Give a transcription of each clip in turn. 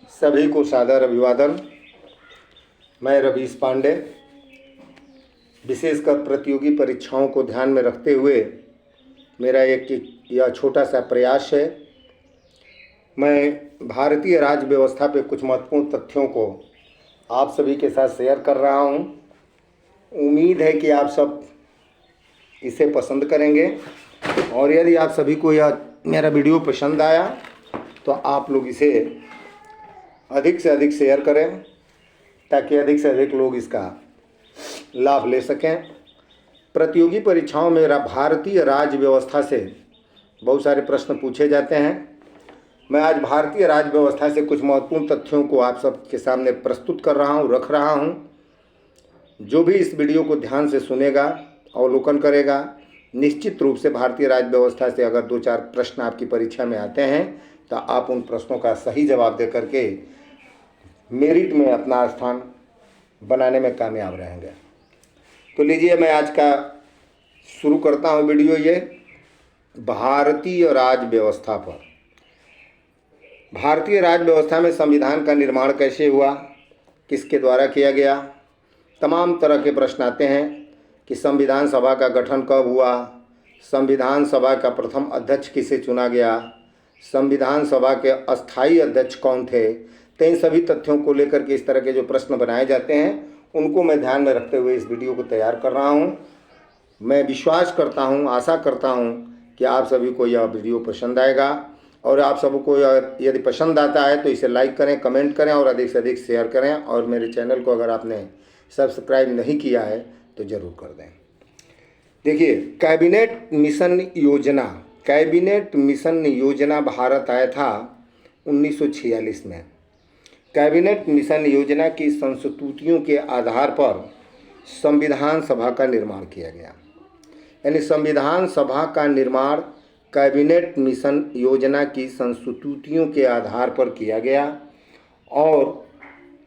सभी को सादर अभिवादन। मैं रवीश पांडे। विशेषकर प्रतियोगी परीक्षाओं को ध्यान में रखते हुए मेरा एक यह छोटा सा प्रयास है। मैं भारतीय राज्य व्यवस्था पे कुछ महत्वपूर्ण तथ्यों को आप सभी के साथ शेयर कर रहा हूँ। उम्मीद है कि आप सब इसे पसंद करेंगे और यदि आप सभी को यह मेरा वीडियो पसंद आया तो आप लोग इसे अधिक से अधिक शेयर करें ताकि अधिक से अधिक लोग इसका लाभ ले सकें। प्रतियोगी परीक्षाओं में भारतीय राज्य व्यवस्था से बहुत सारे प्रश्न पूछे जाते हैं। मैं आज भारतीय राज्य व्यवस्था से कुछ महत्वपूर्ण तथ्यों को आप सबके सामने प्रस्तुत कर रहा हूँ, रख रहा हूँ। जो भी इस वीडियो को ध्यान से सुनेगा, अवलोकन करेगा, निश्चित रूप से भारतीय राज्य व्यवस्था से अगर 2-4 प्रश्न आपकी परीक्षा में आते हैं तो आप उन प्रश्नों का सही जवाब दे करके मेरिट में अपना स्थान बनाने में कामयाब रहेंगे। तो लीजिए, मैं आज का शुरू करता हूँ वीडियो। ये भारतीय राज्य व्यवस्था पर। भारतीय राज्य व्यवस्था में संविधान का निर्माण कैसे हुआ, किसके द्वारा किया गया, तमाम तरह के प्रश्न आते हैं कि संविधान सभा का गठन कब हुआ, संविधान सभा का प्रथम अध्यक्ष किसे चुना गया, संविधान सभा के अस्थायी अध्यक्ष कौन थे। तो इन सभी तथ्यों को लेकर के इस तरह के जो प्रश्न बनाए जाते हैं उनको मैं ध्यान में रखते हुए इस वीडियो को तैयार कर रहा हूं। मैं विश्वास करता हूं, आशा करता हूं कि आप सभी को यह वीडियो पसंद आएगा और आप सबको यदि पसंद आता है तो इसे लाइक करें, कमेंट करें और अधिक से अधिक शेयर करें। और मेरे चैनल को अगर आपने सब्सक्राइब नहीं किया है तो ज़रूर कर दें। देखिए, कैबिनेट मिशन योजना भारत आया था 1946 में। कैबिनेट मिशन योजना की संस्तुतियों के आधार पर संविधान सभा का निर्माण किया गया। यानी संविधान सभा का निर्माण कैबिनेट मिशन योजना की संस्तुतियों के आधार पर किया गया और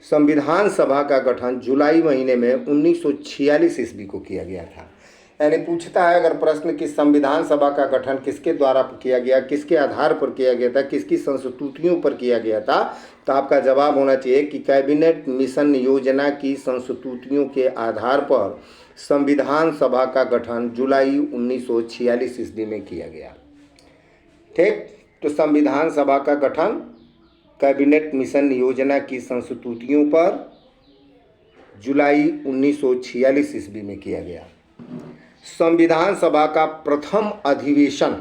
संविधान सभा का गठन जुलाई महीने में 1946 ईस्वी को किया गया था। यानी पूछता है अगर प्रश्न कि संविधान सभा का गठन किसके द्वारा किया गया, किसके आधार पर किया गया था, किसकी संस्तुतियों पर किया गया था, तो आपका जवाब होना चाहिए कि कैबिनेट मिशन योजना की संस्तुतियों के आधार पर संविधान सभा का गठन जुलाई 1946 ईस्वी में किया गया। ठीक, तो संविधान सभा का गठन कैबिनेट मिशन योजना की संस्तुतियों पर जुलाई 1946 ईस्वी में किया गया। संविधान सभा का प्रथम अधिवेशन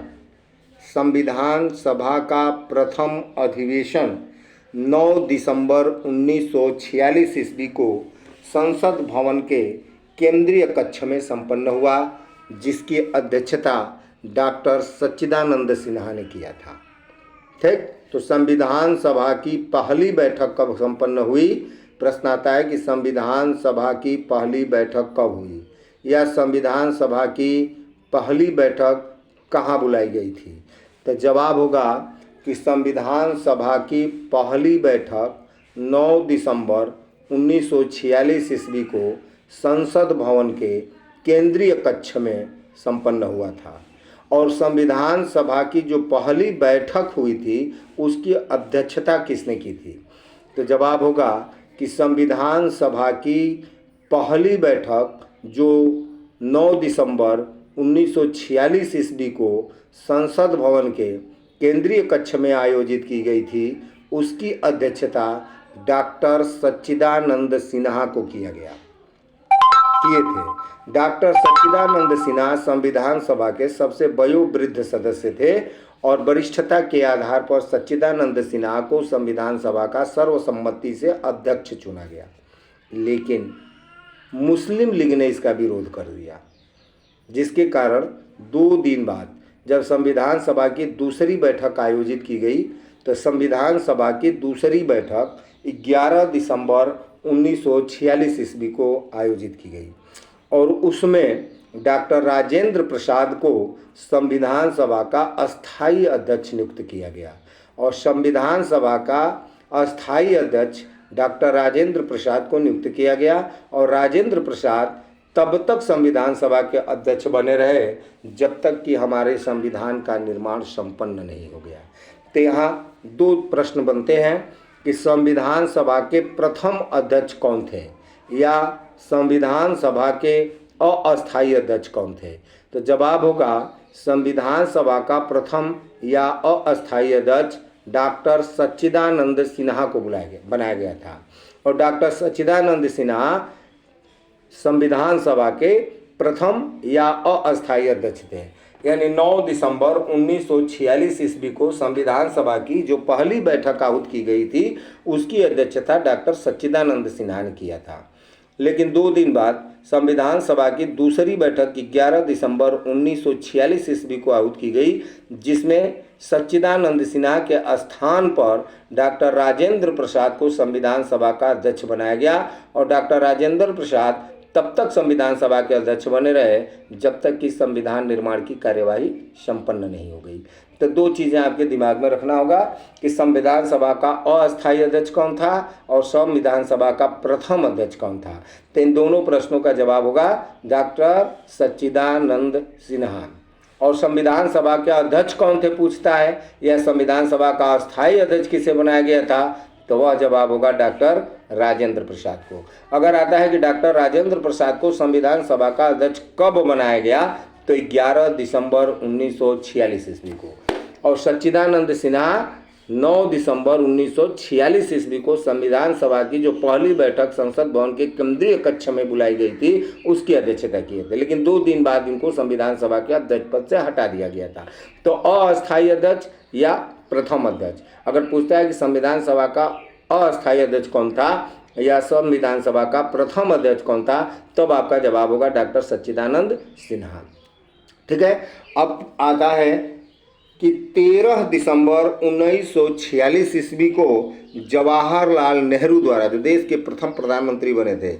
9 दिसंबर 1946 ईस्वी को संसद भवन के केंद्रीय कक्ष में संपन्न हुआ, जिसकी अध्यक्षता डॉक्टर सच्चिदानंद सिन्हा ने किया था। ठीक, तो संविधान सभा की पहली बैठक कब संपन्न हुई। प्रश्न आता है कि संविधान सभा की पहली बैठक कब हुई या संविधान सभा की पहली बैठक कहाँ बुलाई गई थी। तो जवाब होगा कि संविधान सभा की पहली बैठक 9 दिसंबर 1946 ईस्वी को संसद भवन के केंद्रीय कक्ष में संपन्न हुआ था और संविधान सभा की जो पहली बैठक हुई थी उसकी अध्यक्षता किसने की थी। तो जवाब होगा कि संविधान सभा की पहली बैठक जो 9 दिसंबर 1946 ईस्वी को संसद भवन के केंद्रीय कक्ष में आयोजित की गई थी, उसकी अध्यक्षता डॉक्टर सच्चिदानंद सिन्हा को किए थे। डॉक्टर सच्चिदानंद सिन्हा संविधान सभा के सबसे वयोवृद्ध सदस्य थे और वरिष्ठता के आधार पर सच्चिदानंद सिन्हा को संविधान सभा का सर्वसम्मति से अध्यक्ष चुना गया। लेकिन मुस्लिम लीग ने इसका विरोध कर दिया, जिसके कारण 2 दिन बाद जब संविधान सभा की दूसरी बैठक आयोजित की गई तो संविधान सभा की दूसरी बैठक 11 दिसंबर 1946 ईस्वी को आयोजित की गई और उसमें डॉक्टर राजेंद्र प्रसाद को संविधान सभा का अस्थायी अध्यक्ष नियुक्त किया गया और संविधान सभा का अस्थायी अध्यक्ष डॉक्टर राजेंद्र प्रसाद को नियुक्त किया गया और राजेंद्र प्रसाद तब तक संविधान सभा के अध्यक्ष बने रहे जब तक कि हमारे संविधान का निर्माण संपन्न नहीं हो गया। तो यहाँ 2 प्रश्न बनते हैं कि संविधान सभा के प्रथम अध्यक्ष कौन थे या संविधान सभा के अस्थायी अध्यक्ष कौन थे? तो जवाब होगा संविधान सभा का प्रथम या अस्थायी अध्यक्ष डॉक्टर सच्चिदानंद सिन्हा को बनाया गया था। और डॉक्टर सच्चिदानंद सिन्हा संविधान सभा के प्रथम या अस्थायी अध्यक्ष थे। यानी 9 दिसंबर 1946 ईस्वी को संविधान सभा की जो पहली बैठक आहूत की गई थी उसकी अध्यक्षता डॉक्टर सच्चिदानंद सिन्हा ने किया था। लेकिन 2 दिन बाद संविधान सभा की दूसरी बैठक 11 दिसंबर 1946 ईस्वी को आहूत की गई, जिसमें सच्चिदानंद सिन्हा के स्थान पर डॉक्टर राजेंद्र प्रसाद को संविधान सभा का अध्यक्ष बनाया गया। और डॉक्टर राजेंद्र प्रसाद तब तक संविधान सभा के अध्यक्ष बने रहे जब तक कि संविधान निर्माण की कार्यवाही संपन्न नहीं हो गई। तो 2 चीज़ें आपके दिमाग में रखना होगा कि संविधान सभा का अस्थायी अध्यक्ष कौन था और संविधान सभा का प्रथम अध्यक्ष कौन था। तो इन दोनों प्रश्नों का जवाब होगा डॉक्टर सच्चिदानंद सिन्हा। और संविधान सभा के अध्यक्ष कौन थे पूछता है, या संविधान सभा का अस्थायी अध्यक्ष किसे बनाया गया था, तो वह जवाब होगा डॉक्टर राजेंद्र प्रसाद को। अगर आता है कि डॉक्टर राजेंद्र प्रसाद को संविधान सभा का अध्यक्ष कब बनाया गया, तो 11 दिसंबर 1946 ईस्वी को। और सच्चिदानंद सिन्हा 9 दिसंबर 1946 ईस्वी को संविधान सभा की जो पहली बैठक संसद भवन के केंद्रीय कक्ष में बुलाई गई थी उसकी अध्यक्षता किए थे। लेकिन 2 दिन बाद इनको संविधान सभा के अध्यक्ष पद से हटा दिया गया था। तो अस्थायी अध्यक्ष या प्रथम अध्यक्ष, अगर पूछता है कि संविधान सभा का अस्थायी अध्यक्ष कौन था या संविधान सभा का प्रथम अध्यक्ष कौन था, तब आपका जवाब होगा डॉक्टर सच्चिदानंद सिन्हा। ठीक है। अब आता है कि 13 दिसंबर 1946 ईस्वी को जवाहरलाल नेहरू द्वारा, जो देश के प्रथम प्रधानमंत्री बने थे,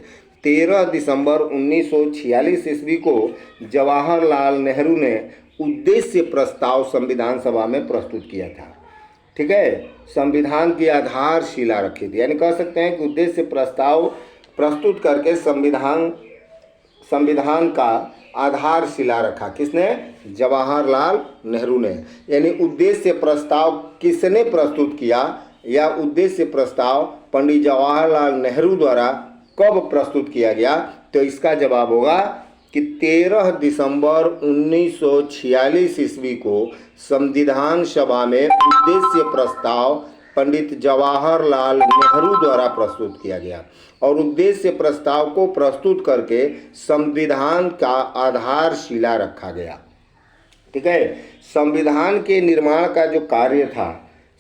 13 दिसंबर 1946 ईस्वी को जवाहरलाल नेहरू ने उद्देश्य प्रस्ताव संविधान सभा में प्रस्तुत किया था। ठीक है। संविधान की आधारशिला रखी थी, यानी कह सकते हैं कि उद्देश्य प्रस्ताव प्रस्तुत करके संविधान का आधारशिला रखा। किसने? जवाहरलाल नेहरू ने। यानी उद्देश्य प्रस्ताव किसने प्रस्तुत किया या उद्देश्य प्रस्ताव पंडित जवाहरलाल नेहरू द्वारा कब प्रस्तुत किया गया, तो इसका जवाब होगा कि 13 दिसंबर 1946 ईस्वी को संविधान सभा में उद्देश्य प्रस्ताव पंडित जवाहरलाल नेहरू द्वारा प्रस्तुत किया गया। और उद्देश्य प्रस्ताव को प्रस्तुत करके संविधान का आधारशिला रखा गया। ठीक है। संविधान के निर्माण का जो कार्य था,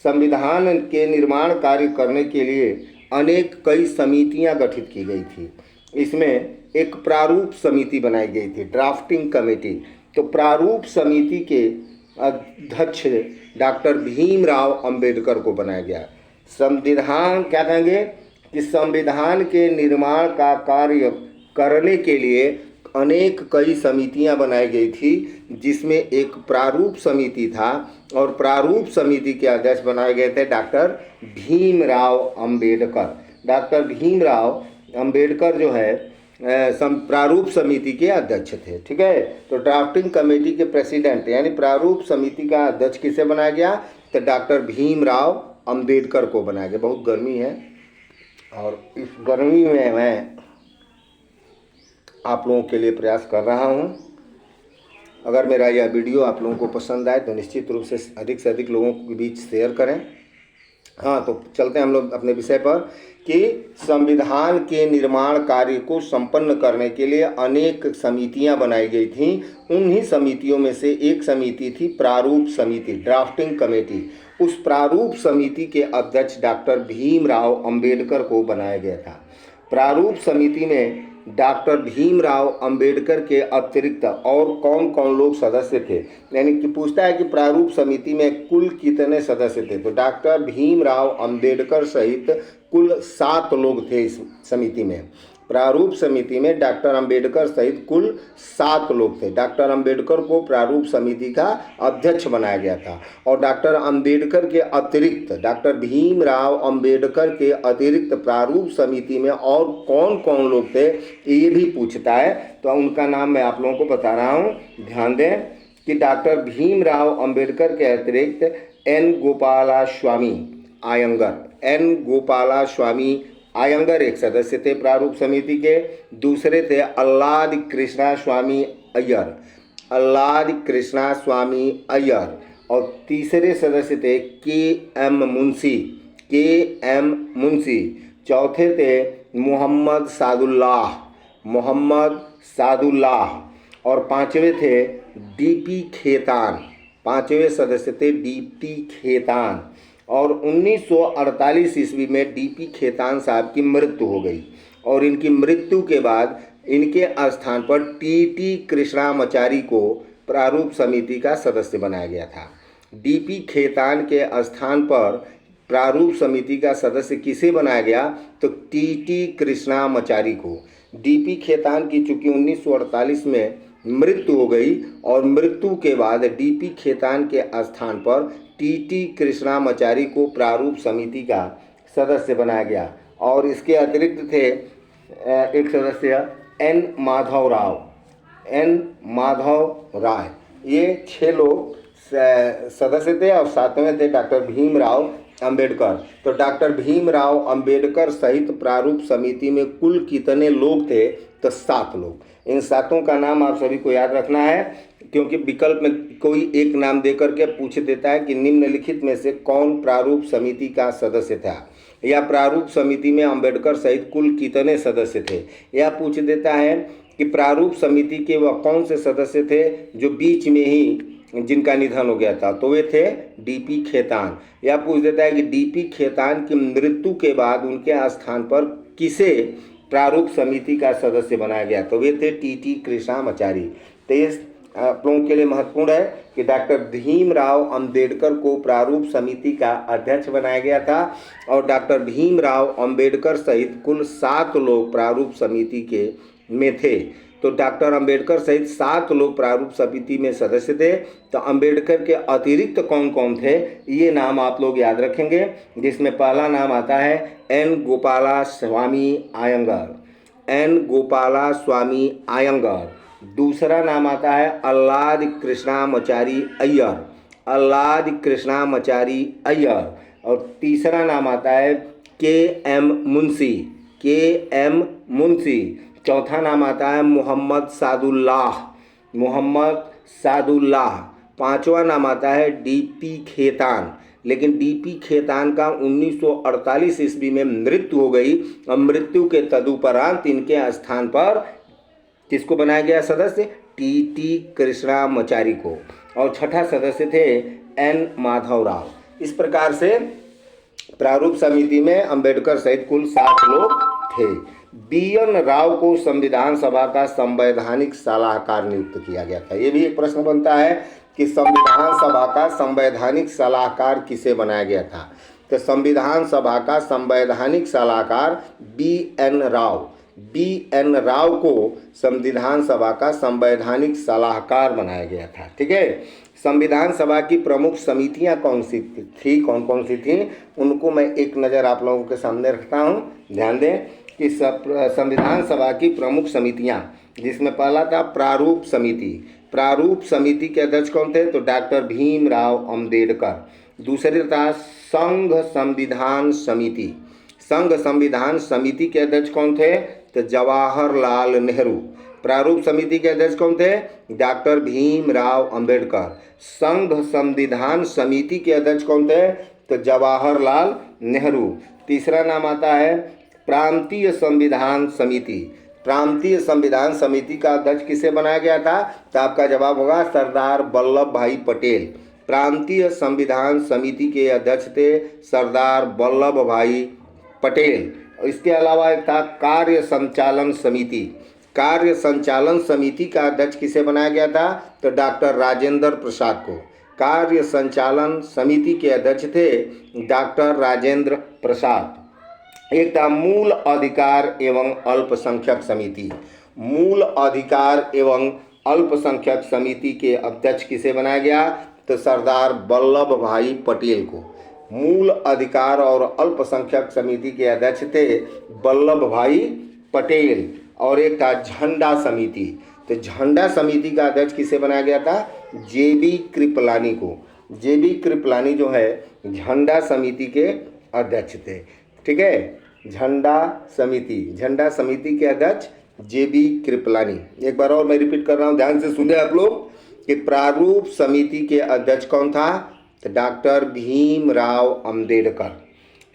संविधान के निर्माण कार्य करने के लिए कई समितियां गठित की गई थी। इसमें एक प्रारूप समिति बनाई गई थी, ड्राफ्टिंग कमेटी। तो प्रारूप समिति के अध्यक्ष डॉक्टर भीमराव अंबेडकर को बनाया गया। संविधान क्या कहेंगे कि संविधान के निर्माण का कार्य करने के लिए कई समितियां बनाई गई थी, जिसमें एक प्रारूप समिति था और प्रारूप समिति के अध्यक्ष बनाए गए थे डॉक्टर भीमराव अंबेडकर। डॉक्टर भीमराव अंबेडकर जो है प्रारूप समिति के अध्यक्ष थे। ठीक है। तो ड्राफ्टिंग कमेटी के प्रेसिडेंट यानी प्रारूप समिति का अध्यक्ष किसे बनाया गया, तो डॉक्टर भीमराव अंबेडकर को बनाया गया। बहुत गर्मी है और इस गर्मी में मैं आप लोगों के लिए प्रयास कर रहा हूं। अगर मेरा यह वीडियो आप लोगों को पसंद आए तो निश्चित रूप से अधिक लोगों के बीच शेयर करें। हाँ, तो चलते हैं हम लोग अपने विषय पर कि संविधान के निर्माण कार्य को संपन्न करने के लिए अनेक समितियां बनाई गई थीं। उन्हीं समितियों में से एक समिति थी प्रारूप समिति, ड्राफ्टिंग कमेटी। उस प्रारूप समिति के अध्यक्ष डॉक्टर भीमराव अंबेडकर को बनाया गया था। प्रारूप समिति में डॉक्टर भीमराव अंबेडकर के अतिरिक्त और कौन कौन लोग सदस्य थे, यानी कि पूछता है कि प्रारूप समिति में कुल कितने सदस्य थे, तो डॉक्टर भीमराव अंबेडकर सहित कुल 7 लोग थे इस समिति में। प्रारूप समिति में डॉक्टर अंबेडकर सहित कुल 7 लोग थे। डॉक्टर अंबेडकर को प्रारूप समिति का अध्यक्ष बनाया गया था। और डॉक्टर अंबेडकर के अतिरिक्त, डॉक्टर भीमराव अंबेडकर के अतिरिक्त प्रारूप समिति में और कौन कौन लोग थे ये भी पूछता है, तो उनका नाम मैं आप लोगों को बता रहा हूँ। ध्यान दें कि डॉक्टर भीमराव अंबेडकर के अतिरिक्त एन गोपालास्वामी, आयंगर। एन गोपाला स्वामी आयंगर एक सदस्य थे प्रारूप समिति के। दूसरे थे अल्लाद कृष्णा स्वामी अय्यर, अल्लाद कृष्णा स्वामी अय्यर। और तीसरे सदस्य थे के एम मुंशी, के एम मुंशी। चौथे थे मोहम्मद सादुल्लाह, मोहम्मद सादुल्लाह। और पांचवें थे डीपी खेतान, पांचवें सदस्य थे डीपी खेतान। और 1948 ईस्वी में डीपी खेतान साहब की मृत्यु हो गई और इनकी मृत्यु के बाद इनके स्थान पर टीटी कृष्णामाचारी को प्रारूप समिति का सदस्य बनाया गया था। डीपी खेतान के स्थान पर प्रारूप समिति का सदस्य किसे बनाया गया? तो टीटी कृष्णामाचारी को। डीपी खेतान की चूंकि 1948 में मृत्यु हो गई और मृत्यु के बाद डीपी खेतान के स्थान पर टीटी कृष्णामाचारी को प्रारूप समिति का सदस्य बनाया गया। और इसके अतिरिक्त थे एक सदस्य एन माधव राव, एन माधव राय। ये 6 लोग सदस्य थे। और 7वें थे डॉक्टर भीमराव अंबेडकर। तो डॉक्टर भीमराव अंबेडकर सहित प्रारूप समिति में कुल कितने लोग थे? तो 7 लोग। इन 7 का नाम आप सभी को याद रखना है, क्योंकि विकल्प में कोई एक नाम देकर के पूछ देता है कि निम्नलिखित में से कौन प्रारूप समिति का सदस्य था, या प्रारूप समिति में अंबेडकर सहित कुल कितने सदस्य थे, या पूछ देता है कि प्रारूप समिति के वह कौन से सदस्य थे जो बीच में ही जिनका निधन हो गया था, तो वे थे डीपी खेतान। या पूछ देता है कि डीपी खेतान की मृत्यु के बाद उनके स्थान पर किसे प्रारूप समिति का सदस्य बनाया गया, तो वे थे टीटी कृष्णामाचारी। तो ये आप लोगों के लिए महत्वपूर्ण है कि डॉक्टर भीमराव अंबेडकर को प्रारूप समिति का अध्यक्ष बनाया गया था और डॉक्टर भीमराव अंबेडकर सहित कुल 7 लोग प्रारूप समिति के में थे। तो डॉक्टर अंबेडकर सहित 7 लोग प्रारूप समिति में सदस्य थे। तो अंबेडकर के अतिरिक्त कौन कौन थे, ये नाम आप लोग याद रखेंगे, जिसमें पहला नाम आता है एन गोपाला स्वामी आयंगर, एन गोपाला स्वामी आयंगर। दूसरा नाम आता है अल्लाद कृष्णामाचारी अय्यर, अल्लाद कृष्णामाचारी अय्यर। और तीसरा नाम आता है के एम मुंशी, के एम मुंशी। चौथा नाम आता है मोहम्मद सादुल्लाह, मोहम्मद सादुल्लाह। पांचवा नाम आता है डीपी खेतान, लेकिन डीपी खेतान का 1948 ईस्वी में मृत्यु हो गई और मृत्यु के तदुपरांत इनके स्थान पर किसको बनाया गया सदस्य? टीटी कृष्णामाचारी को। और छठा सदस्य थे एन माधव राव। इस प्रकार से प्रारूप समिति में अंबेडकर सहित कुल 7 लोग थे। बी.एन. राव को संविधान सभा का संवैधानिक सलाहकार नियुक्त किया गया था। ये भी एक प्रश्न बनता है कि संविधान सभा का संवैधानिक सलाहकार किसे बनाया गया था? तो संविधान सभा का संवैधानिक सलाहकार बी.एन. राव, बी.एन. राव को संविधान सभा का संवैधानिक सलाहकार बनाया गया था। ठीक है। संविधान सभा की प्रमुख समितियां कौन सी थी, कौन कौन सी थी, उनको मैं एक नज़र आप लोगों के सामने रखता हूं। ध्यान दें कि संविधान सभा की प्रमुख समितियां, जिसमें पहला था प्रारूप समिति। प्रारूप समिति के अध्यक्ष कौन थे? तो डॉक्टर भीमराव अंबेडकर। दूसरे था संघ संविधान समिति, संघ संविधान समिति के अध्यक्ष कौन थे? तो जवाहरलाल नेहरू। प्रारूप समिति के अध्यक्ष कौन थे? डॉक्टर भीमराव अंबेडकर। संघ संविधान समिति के अध्यक्ष कौन थे? तो जवाहरलाल नेहरू। तीसरा नाम आता है प्रांतीय संविधान समिति। प्रांतीय संविधान समिति का अध्यक्ष किसे बनाया गया था? तो आपका जवाब होगा सरदार वल्लभ भाई पटेल। प्रांतीय संविधान समिति के अध्यक्ष थे सरदार वल्लभ भाई पटेल। इसके अलावा एक था कार्य संचालन समिति। कार्य संचालन समिति का अध्यक्ष किसे बनाया गया था? तो डॉक्टर राजेंद्र प्रसाद को। कार्य संचालन समिति के अध्यक्ष थे डॉक्टर राजेंद्र प्रसाद। एक था मूल अधिकार एवं अल्पसंख्यक समिति। मूल अधिकार एवं अल्पसंख्यक समिति के अध्यक्ष किसे बनाया गया? तो सरदार वल्लभ भाई पटेल को। मूल अधिकार और अल्पसंख्यक समिति के अध्यक्ष थे वल्लभ भाई पटेल। और एक था झंडा समिति। तो झंडा समिति का अध्यक्ष किसे बनाया गया था? जे.बी. कृपलानी को। जे.बी. कृपलानी जो है झंडा समिति के अध्यक्ष थे। ठीक है, झंडा समिति के अध्यक्ष JB कृपलानी। एक बार और मैं रिपीट कर रहा हूँ, ध्यान से सुने आप लोग कि प्रारूप समिति के अध्यक्ष कौन था? तो डॉक्टर भीमराव अंबेडकर।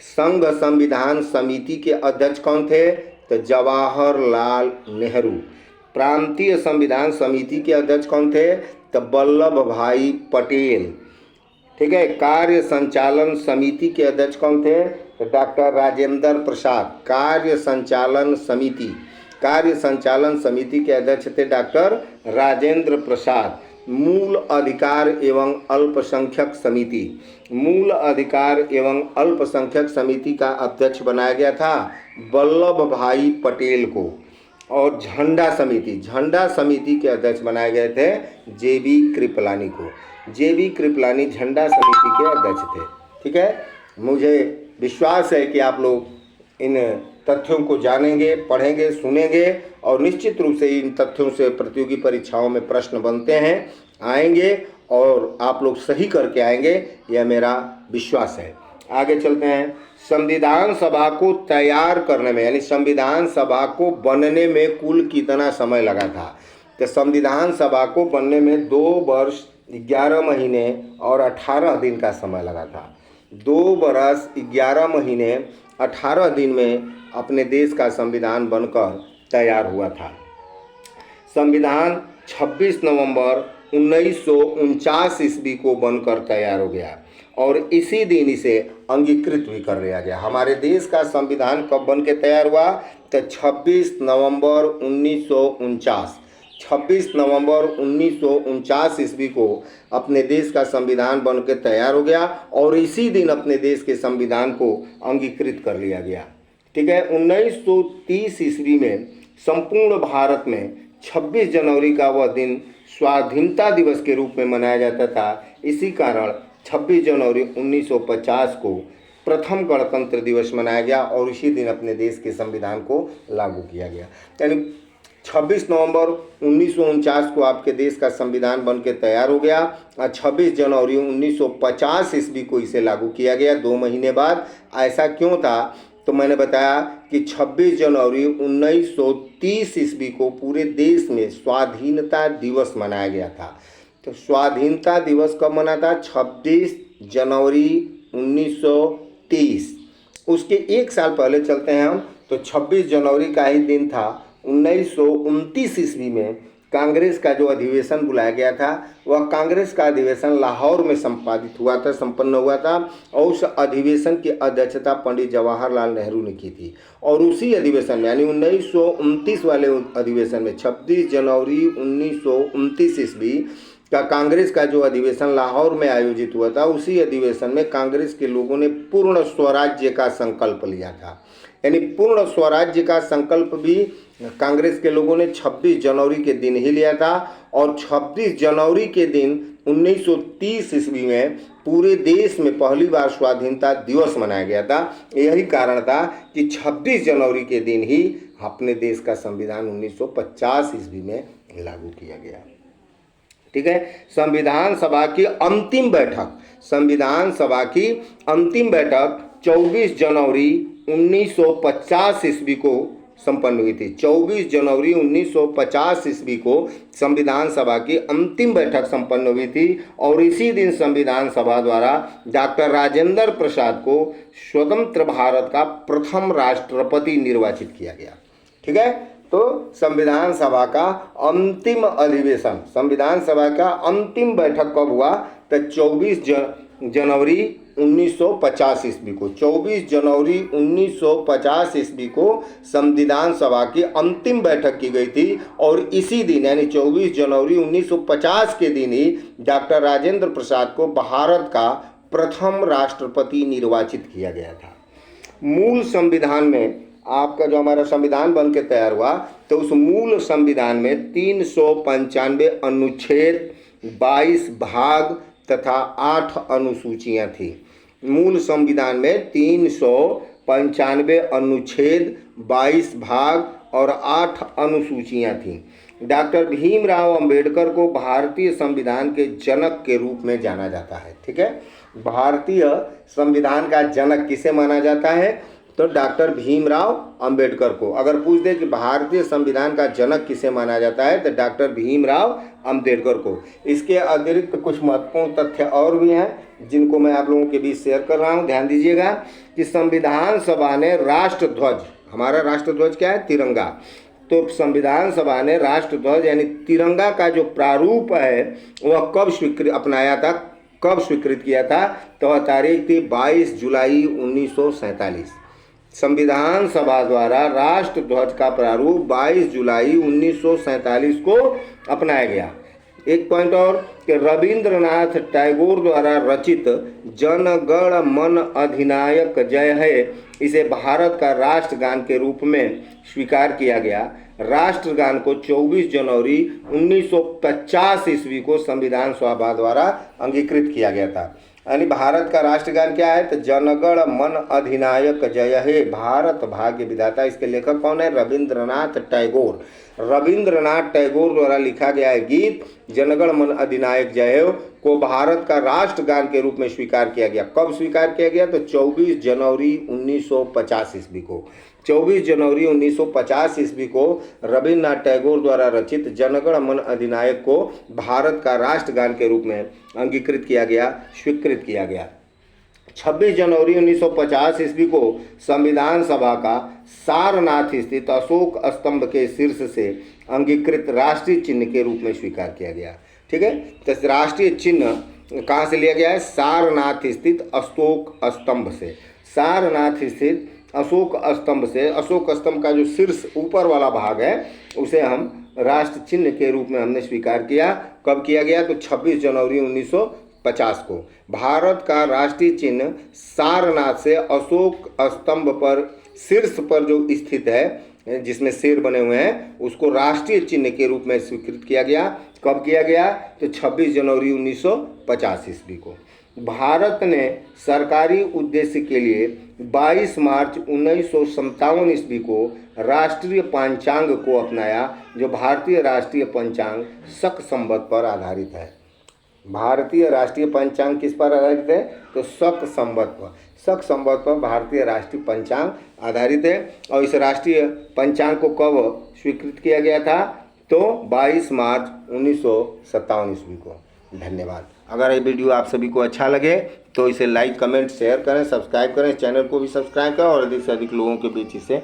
संघ संविधान समिति के अध्यक्ष कौन थे? तो जवाहरलाल नेहरू। प्रांतीय संविधान समिति के अध्यक्ष कौन थे? तो वल्लभ भाई पटेल। ठीक है, कार्य संचालन समिति के अध्यक्ष कौन थे? तो डॉक्टर राजेंद्र प्रसाद। कार्य संचालन समिति के अध्यक्ष थे डॉक्टर राजेंद्र प्रसाद। मूल अधिकार एवं अल्पसंख्यक समिति का अध्यक्ष बनाया गया था वल्लभ भाई पटेल को। और झंडा समिति के अध्यक्ष बनाए गए थे JB कृपलानी को। JB कृपलानी झंडा समिति के अध्यक्ष थे। ठीक है, मुझे विश्वास है कि आप लोग इन तथ्यों को जानेंगे, पढ़ेंगे, सुनेंगे और निश्चित रूप से इन तथ्यों से प्रतियोगी परीक्षाओं में प्रश्न बनते हैं, आएंगे और आप लोग सही करके आएंगे, यह मेरा विश्वास है। आगे चलते हैं। संविधान सभा को तैयार करने में, यानी संविधान सभा को बनने में कुल कितना समय लगा था? तो संविधान सभा को बनने में 2 वर्ष 11 महीने और 18 दिन का समय लगा था। 2 वर्ष 11 महीने 18 दिन में अपने देश का संविधान बनकर तैयार हुआ था। संविधान 26 नवंबर 1949 ईस्वी को बनकर तैयार हो गया और इसी दिन इसे अंगीकृत भी कर लिया गया। हमारे देश का संविधान कब बन के तैयार हुआ? तो 26 नवंबर 1949। 26 नवंबर 1949 ईस्वी को अपने देश का संविधान बन के तैयार हो गया और इसी दिन अपने देश के संविधान को अंगीकृत कर लिया गया। ठीक है, 1930 ईस्वी में संपूर्ण भारत में 26 जनवरी का वह दिन स्वाधीनता दिवस के रूप में मनाया जाता था। इसी कारण 26 जनवरी 1950 को प्रथम गणतंत्र दिवस मनाया गया और इसी दिन अपने देश के संविधान को लागू किया गया। यानी 26 नवंबर 1949 को आपके देश का संविधान बन के तैयार हो गया और 26 जनवरी 1950 ईस्वी को इसे लागू किया गया 2 महीने बाद। ऐसा क्यों था? तो मैंने बताया कि 26 जनवरी 1930 ईस्वी को पूरे देश में स्वाधीनता दिवस मनाया गया था। तो स्वाधीनता दिवस कब मना था? 26 जनवरी 1930। उसके 1 साल पहले चलते हैं हम, तो 26 जनवरी का ही दिन था 1929 ईस्वी में कांग्रेस का जो अधिवेशन बुलाया गया था, वह कांग्रेस का अधिवेशन लाहौर में संपन्न हुआ था और उस अधिवेशन की अध्यक्षता पंडित जवाहरलाल नेहरू ने की थी। और उसी अधिवेशन में यानी 1929 वाले अधिवेशन में 26 जनवरी 1929 ईस्वी का कांग्रेस का जो अधिवेशन लाहौर में आयोजित हुआ था, उसी अधिवेशन में कांग्रेस के लोगों ने पूर्ण स्वराज्य का संकल्प लिया था। यानी पूर्ण स्वराज्य का संकल्प भी कांग्रेस के लोगों ने 26 जनवरी के दिन ही लिया था और 26 जनवरी के दिन 1930 ईस्वी में पूरे देश में पहली बार स्वाधीनता दिवस मनाया गया था। यही कारण था कि 26 जनवरी के दिन ही अपने देश का संविधान 1950 ईस्वी में लागू किया गया। ठीक है, संविधान सभा की अंतिम बैठक 24 जनवरी 1950 ईस्वी को संपन्न हुई थी। 24 जनवरी 1950 ईस्वी को संविधान सभा की अंतिम बैठक संपन्न हुई थी और इसी दिन संविधान सभा द्वारा डॉक्टर राजेंद्र प्रसाद को स्वतंत्र भारत का प्रथम राष्ट्रपति निर्वाचित किया गया। ठीक है, तो संविधान सभा का अंतिम अधिवेशन, संविधान सभा का अंतिम बैठक कब हुआ? तो 24 जनवरी 1950 ईस्वी को। 24 जनवरी 1950 ईस्वी को संविधान सभा की अंतिम बैठक की गई थी और इसी दिन यानी 24 जनवरी 1950 के दिन ही डॉक्टर राजेंद्र प्रसाद को भारत का प्रथम राष्ट्रपति निर्वाचित किया गया था। मूल संविधान में आपका जो हमारा संविधान बन के तैयार हुआ, तो उस मूल संविधान में 395 अनुच्छेद, 22 भाग तथा 8 अनुसूचियां थी। मूल संविधान में 395 अनुच्छेद, 22 भाग और 8 अनुसूचियां थीं। डॉक्टर भीमराव अंबेडकर को भारतीय संविधान के जनक के रूप में जाना जाता है। ठीक है, भारतीय संविधान का जनक किसे माना जाता है? तो डॉक्टर भीमराव अंबेडकर को। अगर पूछ दे कि भारतीय संविधान का जनक किसे माना जाता है, तो डॉक्टर भीमराव अंबेडकर को। इसके अतिरिक्त कुछ महत्वपूर्ण तथ्य और भी हैं जिनको मैं आप लोगों के बीच शेयर कर रहा हूं। ध्यान दीजिएगा कि संविधान सभा ने राष्ट्रध्वज, हमारा राष्ट्रध्वज क्या है? तिरंगा। तो संविधान सभा ने राष्ट्रध्वज यानी तिरंगा का जो प्रारूप है वह कब अपनाया था, कब स्वीकृत किया था? तो वह तारीख थी 22 जुलाई 1947। संविधान सभा द्वारा राष्ट्रध्वज का प्रारूप 22 जुलाई 1947 को अपनाया गया। एक पॉइंट और कि रविंद्रनाथ टैगोर द्वारा रचित जन गण मन अधिनायक जय है, इसे भारत का राष्ट्रगान के रूप में स्वीकार किया गया। राष्ट्रगान को 24 जनवरी 1950 ईस्वी को संविधान सभा द्वारा अंगीकृत किया गया था। यानी भारत का राष्ट्रगान क्या है? तो जनगण मन अधिनायक जय हे, भारत भाग्य विधाता। इसके लेखक कौन है? रविंद्रनाथ टैगोर। रविंद्रनाथ टैगोर द्वारा लिखा गया है गीत जनगण मन अधिनायक जय हो को भारत का राष्ट्रगान के रूप में स्वीकार किया गया। कब स्वीकार किया गया? तो 24 जनवरी 1950 ईस्वी को। 24 जनवरी 1950 ईस्वी को रविन्द्रनाथ टैगोर द्वारा रचित जनगण मन अधिनायक को भारत का राष्ट्रगान के रूप में अंगीकृत किया गया, स्वीकृत किया गया। 26 जनवरी 1950 ईस्वी को संविधान सभा का सारनाथ स्थित अशोक स्तंभ के शीर्ष से अंगीकृत राष्ट्रीय चिन्ह के रूप में स्वीकार किया गया। ठीक है, तो राष्ट्रीय चिन्ह कहाँ से लिया गया है? सारनाथ स्थित अशोक स्तंभ से। सारनाथ स्थित अशोक स्तंभ से। अशोक स्तंभ का जो शीर्ष ऊपर वाला भाग है उसे हम राष्ट्र चिन्ह के रूप में हमने स्वीकार किया। कब किया गया? तो 26 जनवरी 1950 को। भारत का राष्ट्रीय चिन्ह सारनाथ से अशोक स्तंभ पर शीर्ष पर जो स्थित है, जिसमें शेर बने हुए हैं, उसको राष्ट्रीय चिन्ह के रूप में स्वीकृत किया गया। कब किया गया? तो 26 जनवरी 1950 ईस्वी को। भारत ने सरकारी उद्देश्य के लिए 22 मार्च 1957 ईस्वी को राष्ट्रीय पंचांग को अपनाया, जो भारतीय राष्ट्रीय पंचांग शक संवत पर आधारित है। भारतीय राष्ट्रीय पंचांग किस पर आधारित है? तो शक संवत पर। शक संवत पर भारतीय राष्ट्रीय पंचांग आधारित है। और इस राष्ट्रीय पंचांग को कब स्वीकृत किया गया था? तो 22 मार्च 1957 ईस्वी को। धन्यवाद। अगर ये वीडियो आप सभी को अच्छा लगे तो इसे लाइक, कमेंट, शेयर करें, सब्सक्राइब करें, चैनल को भी सब्सक्राइब करें और अधिक से अधिक लोगों के बीच इसे